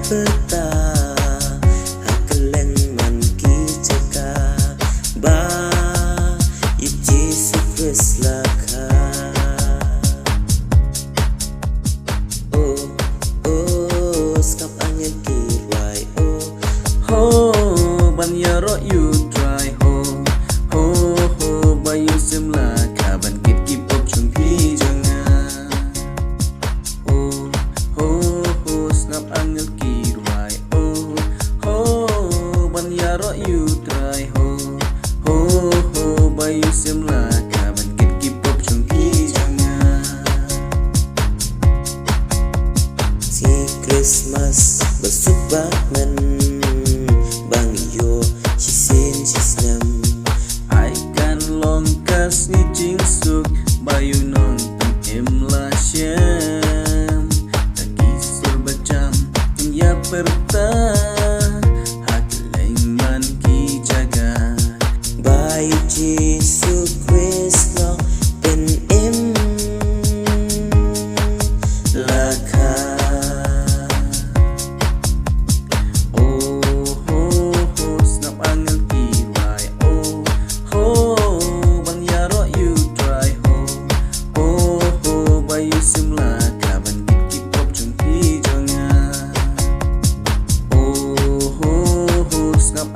peta hakeleng man ki ceka ba iti sukres laka oh oh skap angin kirai oh ho ban yaro you try ho ho ho bayu simla kaban kip kip op chung pi jangan oh ho ho snap angel kirai oh ho ban yaro you try ho ho ho bayu simla kaban kip kip op chung pi jangan si Christmas besubak men bang yo chisin chisnam ai kan longkas ni jingsuk bayu non imla syam lagi surbacam ya perta hakleng man ki jaga bayu jisu Kristo pen im laka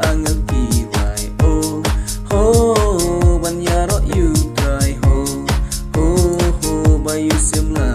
angel kirai oh ho ban yaro you try ho ho ho bayu simla